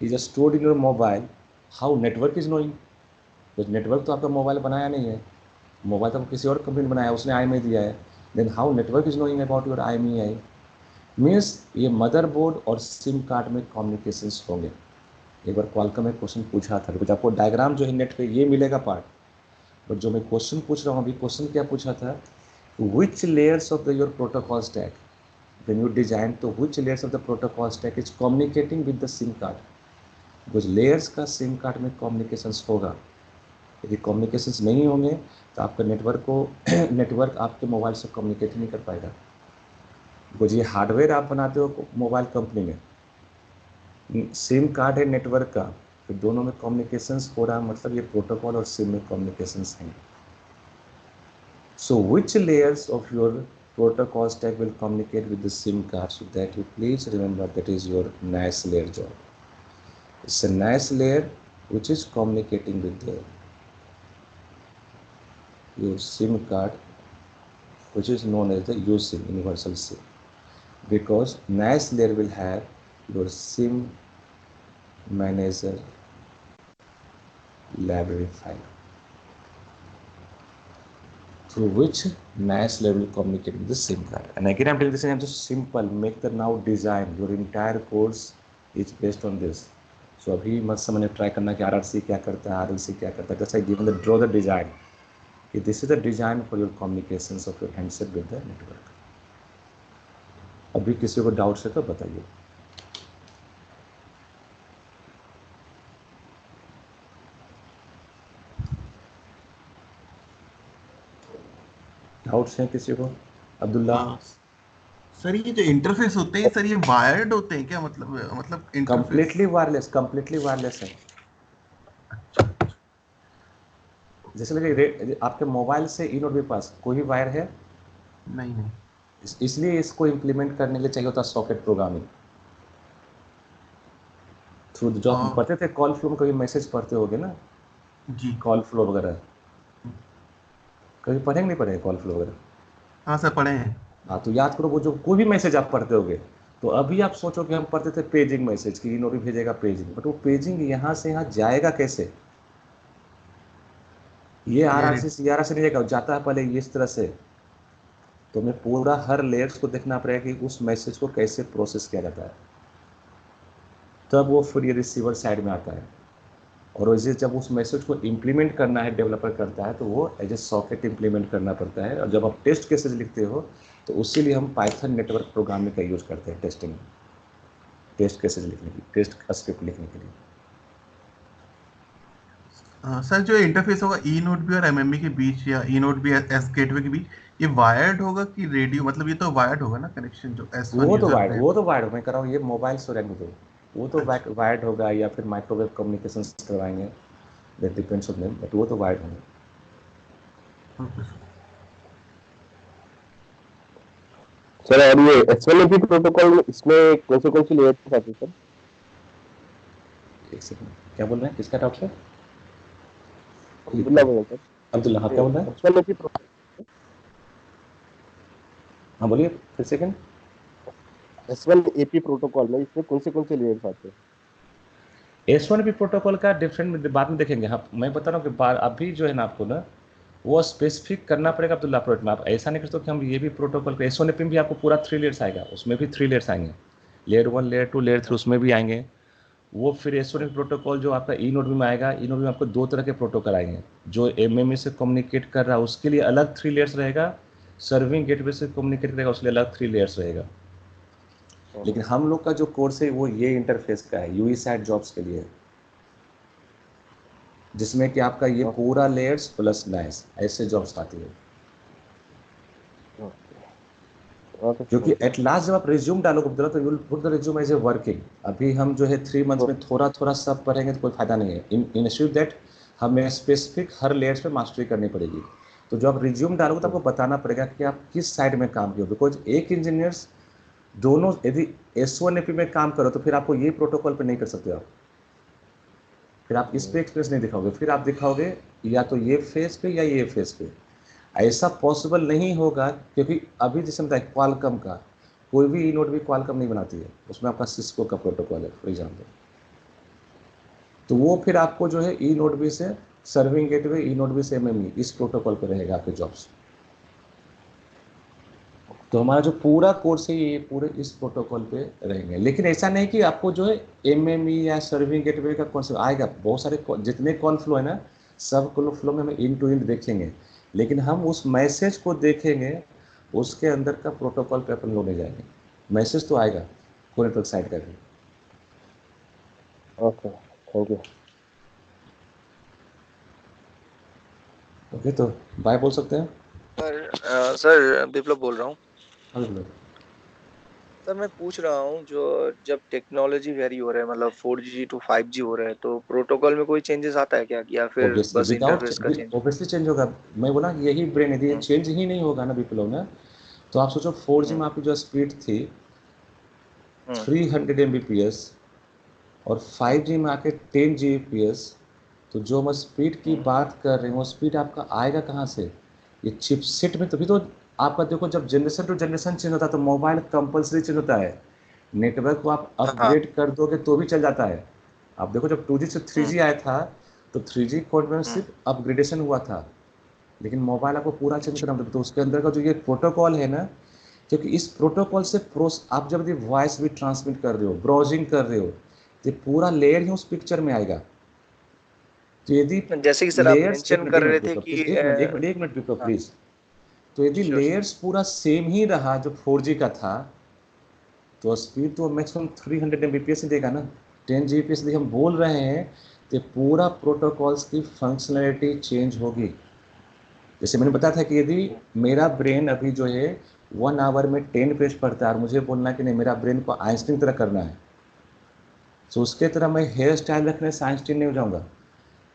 is stored in your mobile, how network is knowing. because network तो आपका mobile बनाया नहीं है, mobile तो किसी और company ने बनाया, उसने IMEI दिया है. Then how network is knowing about your IMEI. Means ये मदरबोर्ड और सिम कार्ड में कम्युनिकेशंस होंगे. एक बार क्वालकॉम में क्वेश्चन पूछा था, कुछ आपको डायग्राम जो है नेट पे ये मिलेगा पार्ट, बट जो मैं क्वेश्चन पूछ रहा हूँ अभी, क्वेश्चन क्या पूछा था, which layers of the your protocol stack when you design, तो which layers of the protocol stack is communicating with the SIM card. कुछ लेयर्स का सिम कार्ड में कम्युनिकेशंस होगा. यदि कम्युनिकेशंस नहीं होंगे तो आपका नेटवर्क आपके मोबाइल से कम्युनिकेट नहीं कर पाएगा. बिकॉज ये हार्डवेयर आप बनाते हो मोबाइल कंपनी में, सिम कार्ड है नेटवर्क का, तो दोनों में कम्युनिकेशंस हो रहा है, मतलब ये प्रोटोकॉल और सिम में कम्युनिकेशंस हैं. So which layers of your protocol stack will communicate with the SIM card, so that you please remember that is your NAS layer job. It's a NAS layer which is communicating with your SIM card, which is known as the USIM, universal SIM, because NAS layer will have your SIM manager library file, through which NAS layer will communicate with the SIM card. And again I'm telling this, I'm just simple, make the now design, your entire course is based on this. So अभी मत समझने try करना कि RRC क्या करता है, RLC क्या करता है. जैसे given the draw the design कि this is the design for your communications of your handset with the network. अभी किसी को डाउट है तो बताइए। डाउट्स हैं किसी को? अब्दुल्ला? सर ये जो इंटरफेस होते हैं सर, ये वायर्ड होते हैं क्या? मतलब interface completely wireless, completely wireless है। जैसे लगे आपके मोबाइल से इन और भी पास कोई भी वायर है नहीं। इसलिए इसको इम्प्लीमेंट करने के लिए चाहिए होता सॉकेट प्रोग्रामिंग थ्रू। जो आप पढ़ते थे कॉल फ्लो में, कभी मैसेज पढ़ते होगे ना जी, कॉल फ्लो वगैरह, कभी पढ़ेंगे नहीं पढ़ेंगे कॉल फ्लो वगैरह? हाँ सर पढ़े हैं। हाँ, तो याद करो वो जो कोई भी मैसेज आप पढ़ते होगे, तो अभी आप सोचो कि हम पढ़ते थे पेजिंग मैसेज की इनोरी भेजेगा पेजिंग, बट वो पेजिंग यहाँ से यहाँ जाएगा कैसे? ये आर से सी आर से नहीं जाएगा, जाता है पहले इस तरह से। तो हमें पूरा हर लेयर्स को देखना पड़ेगा कि उस मैसेज को कैसे प्रोसेस किया जाता है, तब वो फिर ये रिसीवर साइड में आता है। और वैसे जब उस मैसेज को इम्प्लीमेंट करना है, डेवलपर करता है, तो वो एज ए सॉकेट इम्प्लीमेंट करना पड़ता है। और जब आप टेस्ट केसेज लिखते हो तो उसी लिए हम पाइथन नेटवर्क प्रोग्रामिंग का यूज़ करते हैं टेस्टिंग में, टेस्ट केसेज लिखने की, टेस्ट स्क्रिप्ट लिखने के लिए। सर जो इंटरफेस होगा ई नोड बी और एमएमई के बीच, या e node B S gateway के बीच, ये वायर्ड होगा कि रेडियो? मतलब ये तो वायर्ड होगा ना कनेक्शन, जो S1 यूजर है। वो तो वायर्ड मैं कर रहा हूँ, ये मोबाइल से रहने दो। वो तो वायर्ड होगा या फिर माइक्रोवेव कम्युनिकेशन करवाएंगे, that depends on them, but वो तो वायर्ड होंगे। सर और ये S1AP प्रोटोकॉल में इसमें कौन सी लेयर्स आती है सर? एक सेकंड, क्या बोल रहे हैं? किसका डाउट है? अब्दुल्ला बोल रहा सर। अब्दुल्ला, हाँ क्या बोल रहे हैं? S1AP प्रोटोकॉल, हाँ बोलिए फिर सेकंड। S1AP प्रोटोकॉल में इसमें कौन से लेयर्स आते हैं? S1P प्रोटोकॉल का डिफरेंट बाद में देखेंगे। हाँ, मैं बता रहा हूँ कि अभी जो है ना आपको ना वो स्पेसिफिक करना पड़ेगा अब्दुल्ला प्रोजेक्ट में। आप ऐसा नहीं कर सकते कि हम ये भी प्रोटोकॉल को S1AP में भी आपको पूरा 3 लेयर्स आएगा, उसमें भी 3 लेयर्स आएंगे, लेयर 1 लेयर 2 लेयर 3 उसमें भी आएंगे। वो फिर S1AP प्रोटोकॉल जो आपका ई नोड में आएगा, ई नोड में आपको 2 तरह के प्रोटोकॉल आएंगे। जो MME से कम्युनिकेट कर रहा है उसके लिए अलग 3 लेयर्स रहेगा, सर्विंग गेटवे से कम्युनिकेट करेगा उसके लिए अलग 3 लेयर्स रहेगा। लेकिन हम लोग का जो कोर्स है वो ये इंटरफेस का है, यूईसैट जॉब्स के लिए, जिसमें कि आपका ये पूरा लेयर्स प्लस नाइस ऐसे जॉब्स आती है। क्योंकि एट लास्ट जब आप रिज्यूम डालोगे तो you will put the resume as a working. अभी हम जो है 3 मंथ्स में थोड़ा थोड़ा सब पढ़ेंगे तो कोई फायदा नहीं है। इन एश्योर दैट हमें स्पेसिफिक हर लेयर्स पे मास्टरी करनी पड़ेगी। तो जब आप रिज्यूम डालोगे तो आपको बताना पड़ेगा कि आप किस साइड में काम किए, बिकॉज एक इंजीनियर्स दोनों, यदि S1AP में काम करो तो फिर आपको ये प्रोटोकॉल पे नहीं कर सकते आप, फिर आप इस पे एक्सपीरियंस नहीं दिखाओगे, फिर आप दिखाओगे या तो ये फेस पे या ये फेस पे। ऐसा पॉसिबल नहीं होगा, क्योंकि अभी जैसे बताया क्वालकम का कोई भी ई नोड भी क्वालकम नहीं बनाती है, उसमें आपका सिस्को का प्रोटोकॉल है फॉर एग्जाम्पल। तो वो फिर आपको जो है ई नोड बी से serving gateway, e node B से MME, इस प्रोटोकॉल पे रहेगा आपके जॉब्स। तो हमारा जो पूरा कोर्स है ये पूरे इस प्रोटोकॉल पे रहेंगे। लेकिन ऐसा नहीं कि आपको जो है MME या सर्विंग गेटवे का कॉन्सेप्ट आएगा। बहुत सारे जितने कॉल फ्लो है ना, सब कॉल फ्लो में हम इन टू इन देखेंगे, लेकिन हम उस मैसेज को देखेंगे, उसके अंदर का प्रोटोकॉल पे अपन लोग नहीं जाएंगे। मैसेज तो आएगा कोई नेटवर्क साइड का भी। ओके, थैंक यू ओके, तो बाय बोल सकते हैं। सर विप्लव बोल रहा हूँ। हाँ, सर मैं पूछ रहा हूँ, जो जब टेक्नोलॉजी वेरी हो रहा है, मतलब 4G to 5G हो रहा है, तो प्रोटोकॉल में कोई चेंजेस आता है क्या, या फिर बस इंटरफेस का चेंज? ऑब्वियसली चेंज होगा। मैं बोला यही ब्रेन, यदि ये चेंज ही नहीं होगा ना विप्लव ना, तो आप सोचो 4G में आपकी जो स्पीड थी 300 Mbps और 5G में आके 10 Gbps, तो जो हम स्पीड की बात कर रहे हैं वो स्पीड आपका आएगा कहाँ से? ये चिपसेट में। तभी तो आपका देखो जब जनरेशन टू जनरेशन चेंज होता है तो मोबाइल कंपलसरी चेंज होता है। नेटवर्क को आप अपग्रेड कर दोगे तो भी चल जाता है। आप देखो जब 2G से 3G आया था तो 3G कोड में सिर्फ अपग्रेडेशन हुआ था, लेकिन मोबाइल आपको पूरा चेंज करना पड़ता है। तो उसके अंदर का जो ये प्रोटोकॉल है ना, क्योंकि इस प्रोटोकॉल से आप जब वॉइस भी ट्रांसमिट कर रहे हो, ब्राउजिंग कर रहे हो, तो पूरा लेयर ही उस पिक्चर में आएगा। तो यदि जैसे कि सर आप लेयर्स, मेंशन कर रहे थे कि एक मिनट विप्रो हाँ, प्लीज। तो यदि श्योर सर। लेयर्स पूरा सेम ही रहा जो 4G का था, तो स्पीड तो मैक्सिमम 300 Mbps ही देगा ना। 10 Gbps यदि हम बोल रहे हैं तो पूरा प्रोटोकॉल्स की फंक्शनैलिटी चेंज होगी। जैसे मैंने बताया था कि यदि मेरा ब्रेन अभी जो है 1 आवर में 10 पेज पढ़ता है और मुझे बोलना है कि नहीं, मेरा ब्रेन को आइंस्टीन तरह करना है, तो उसके तरह मैं हेयर स्टाइल रखने से आइंस्टीन नहीं हो जाऊंगा।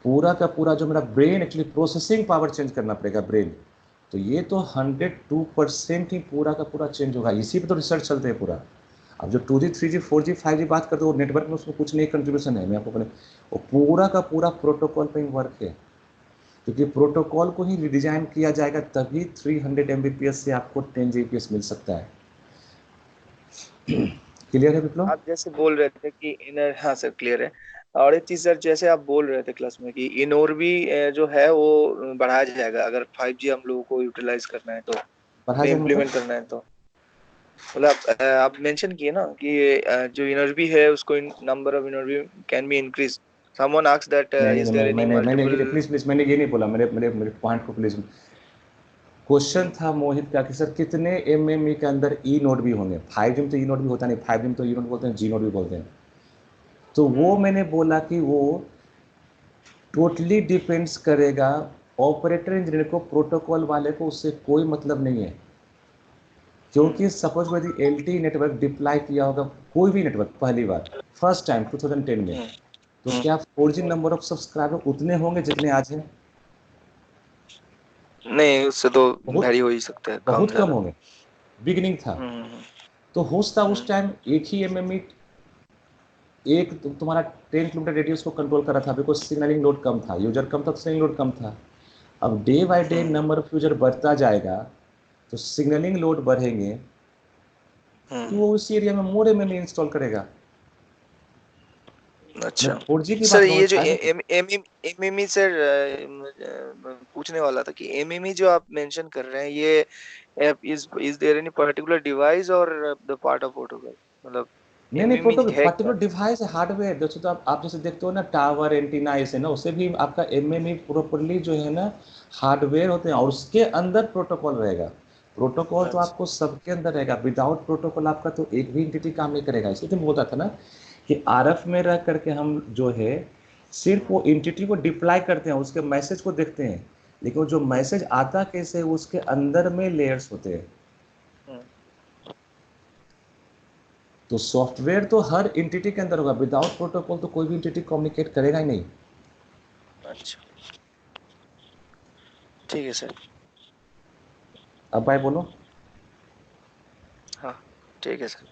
पूरा का पूरा जो मेरा brain actually processing power change करना पड़ेगा ब्रेन। तो ये तो 102% ही पूरा का पूरा चेंज होगा। इसी पे तो रिसर्च चलते हैं पूरा। अब जो 2G 3G 4G 5G बात करते हो, नेटवर्क में उसमें कुछ नहीं कंट्रीब्यूशन है, मैं आपको अपने वो पूरा का पूरा प्रोटोकॉल पे ही वर्क है। क्योंकि प्रोटोकॉल को ही रिडिजाइन किया जाएगा, तभी 300 Mbps से आपको 10 Gbps मिल सकता है। क्लियर है विप्लव? आप जैसे बोल रहे थे कि इनर, हाँ सर क्लियर है। और एक चीज सर, जैसे आप बोल रहे थे क्लास में कि इनोर भी जो है वो बढ़ाया जाएगा अगर 5G हम लोगों को यूटिलाइज करना है तो, पढ़ा जाए मतलब? इम्प्लीमेंट करना है तो। मतलब आप मेंशन किए ना कि जो इनरवी है उसको नंबर ऑफ इनरवी can be increase. Someone asked that नहीं इज नहीं देयर नहीं, एनी मैंने मल्टीपल। ये प्लीज प्लीज मैंने ये नहीं बोला। मेरे मेरे मेरे पॉइंट को प्लीज। क्वेश्चन था मोहित का कि सर कितने एमएमई के अंदर ई नोड भी होंगे? 5G में तो ई नोड भी होता नहीं, 5G में तो ई नोड बोलते हैं, जी नोड भी बोलते हैं। तो वो मैंने बोला कि वो टोटली डिपेंड्स करेगा ऑपरेटर इंजीनियर को, प्रोटोकॉल वाले को उससे कोई मतलब नहीं है। क्योंकि सपोज यदि एलटी नेटवर्क डिप्लॉय किया होगा, कोई भी नेटवर्क पहली बार फर्स्ट टाइम 2010 में, तो क्या 4G नंबर ऑफ सब्सक्राइबर उतने होंगे जितने आज हैं? नहीं, उससे तो बहुत वैरी हो ही सकता है, कम बहुत कम ज्यादा। होंगे। बिगिनिंग था हम्म तो होता हम्म उस टाइम एक ही एमएमई एक तुम्हारा 10 किलोमीटर रेडियस को कंट्रोल कर रहा था, बिकॉज सिग्नलिंग लोड कम था, यूजर कम था तो सिग्नलिंग लोड कम था। अब day by day hmm number of user बढ़ता जाएगा, तो सिग्नलिंग लोड बढ़ेंगे, तो हम्म, वो उसी एरिया में मोर एमएमई इंस्टॉल करेगा। मैं अच्छा। 4G की सर बात ये जो करूँ। एमएमई सर, पूछने वाला था कि एमएमई जो आप मेंशन कर रहे हैं ये is there any particular device और द पार्ट ऑफ प्रोटोकॉल, मतलब नहीं नहीं, एमएमई है क्या? Particular device hardware. जैसे तो आप जैसे देखते हो ना टावर एंटीना ऐसे ना, उससे भी आपका एमएमई प्रॉपरली जो है ना हार्डवेयर होते हैं, और उसके अंदर प्रोटोकॉल रहेगा। प्रोटोकॉल तो अच्छा। आपको सबके अंदर रहेगा। विदाउट प्रोटोकॉल आपका तो एक भी एंटिटी काम नहीं करेगा। इसलिए तो मैं बोलता था ना कि आरएफ में रह करके हम जो है सिर्फ वो एंटिटी को डिप्लॉय करते हैं, उसके मैसेज को देखते हैं, लेकिन वो जो मैसेज आता कैसे है, उसके अंदर में लेयर्स होते हैं। हम्म, तो सॉफ्टवेयर तो हर एंटिटी के अंदर होगा, विदाउट प्रोटोकॉल तो कोई भी एंटिटी कम्युनिकेट करेगा ही नहीं। अच्छा, ठीक है सर। अब भाई बोलो। हाँ, ठीक है सर।